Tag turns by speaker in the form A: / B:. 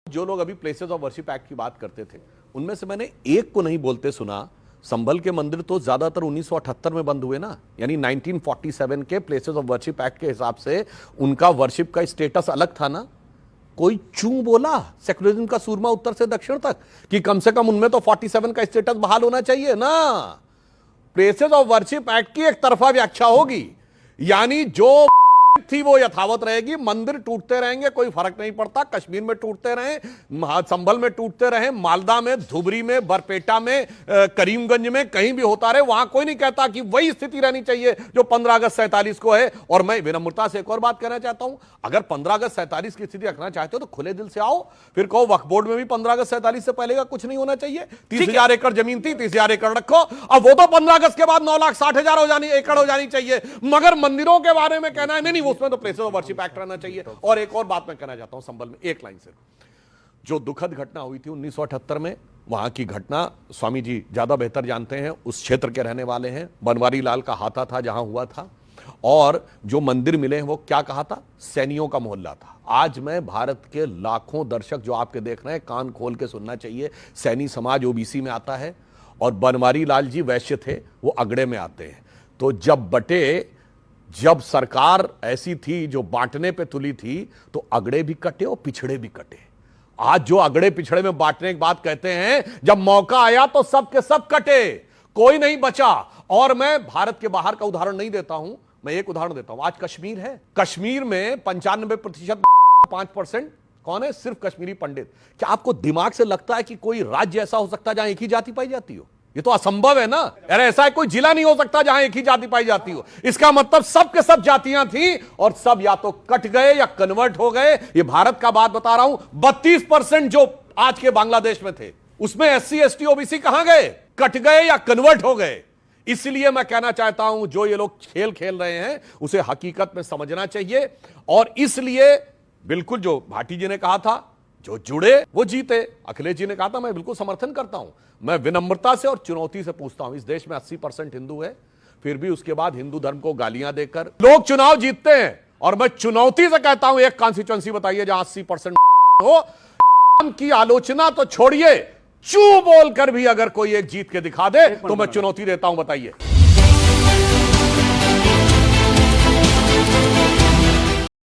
A: जो लोग अभी प्लेसेस ऑफ वर्शिप एक्ट की बात करते थे उनमें से मैंने एक को नहीं बोलते सुना। संभल के मंदिर तो ज्यादातर 1978 में बंद हुए ना, यानी 1947 के प्लेसेस ऑफ वर्शिप एक्ट के हिसाब से उनका वर्शिप का स्टेटस अलग था ना। कोई चू बोला सेक्युलरिज्म का सूरमा उत्तर से दक्षिण तक कि कम से कम उनमें तो 47 का स्टेटस बहाल होना चाहिए ना। प्लेसेस ऑफ वर्शिप एक्ट की एक तरफा व्याख्या होगी, यानी जो थी वो यथावत रहेगी। मंदिर टूटते रहेंगे, कोई फर्क नहीं पड़ता। कश्मीर में टूटते रहे, संभल में टूटते रहे, मालदा में, धुबरी में, बरपेटा में, करीमगंज में, कहीं भी होता रहे। वहां कोई नहीं कहता कि वही स्थिति रहनी चाहिए जो 15 अगस्त 47 को है। और मैं विनम्रता से एक और बात कहना चाहता हूं, अगर 15 अगस्त 47 की स्थिति रखना चाहते हो तो खुले दिल से आओ, फिर कहो वक्फ बोर्ड में भी 15 अगस्त 47 से पहले का कुछ नहीं होना चाहिए। 30,000 एकड़ जमीन थी, 30,000 एकड़ रखो। अब वो तो 15 अगस्त के बाद 9,60,000 एकड़ हो जानी चाहिए, मगर मंदिरों के बारे में कहना है नहीं उसमें तो प्लेसेस ऑफ वर्शिप एक्ट रहना चाहिए। और एक और बात मैं कहना चाहता हूं संभल में एक लाइन से, जो दुखद घटना हुई थी 1978 में, वहां की घटना स्वामी जी ज्यादा बेहतर जानते हैं, उस क्षेत्र के रहने वाले हैं। बनवारी लाल का हाथा था जहां हुआ था, और जो मंदिर मिले हैं वो क्या कहा था, सैनियों का मोहल्ला था। आज मैं भारत के लाखों दर्शक जो आपके देख रहे हैं, कान खोल के सुनना चाहिए। सैनी समाज ओबीसी में आता है और बनवारी लाल जी वैश्य थे, वो अगड़े में आते हैं। तो जब सरकार ऐसी थी जो बांटने पे तुली थी, तो अगड़े भी कटे और पिछड़े भी कटे। आज जो अगड़े पिछड़े में बांटने की बात कहते हैं, जब मौका आया तो सब के सब कटे, कोई नहीं बचा। और मैं भारत के बाहर का उदाहरण नहीं देता हूं, मैं एक उदाहरण देता हूं। आज कश्मीर है, कश्मीर में 95% 5% कौन है, सिर्फ कश्मीरी पंडित। क्या आपको दिमाग से लगता है कि कोई राज्य ऐसा हो सकता है जहां एक ही जाति पाई जाती हो? ये तो असंभव है ना। अरे ऐसा कोई जिला नहीं हो सकता जहां एक ही जाति पाई जाती हो। इसका मतलब सब के सब जातियां थी और सब या तो कट गए या कन्वर्ट हो गए। ये भारत का बात बता रहा हूं। 32% जो आज के बांग्लादेश में थे, उसमें SC ST OBC कहां गए, कट गए या कन्वर्ट हो गए। इसलिए मैं कहना चाहता हूं, जो ये लोग खेल खेल रहे हैं उसे हकीकत में समझना चाहिए। और इसलिए बिल्कुल जो भाटी जी ने कहा था, जो जुड़े वो जीते, अखिलेश जी ने कहा था, मैं बिल्कुल समर्थन करता हूं। मैं विनम्रता से और चुनौती से पूछता हूं, इस देश में 80% हिंदू है, फिर भी उसके बाद हिंदू धर्म को गालियां देकर लोग चुनाव जीतते हैं। और मैं चुनौती से कहता हूं, एक कॉन्स्टिट्यूएंसी बताइए जहां 80% हो। की आलोचना तो छोड़िए, चू बोलकर भी अगर कोई एक जीत के दिखा दे तो मैं चुनौती देता हूं, बताइए।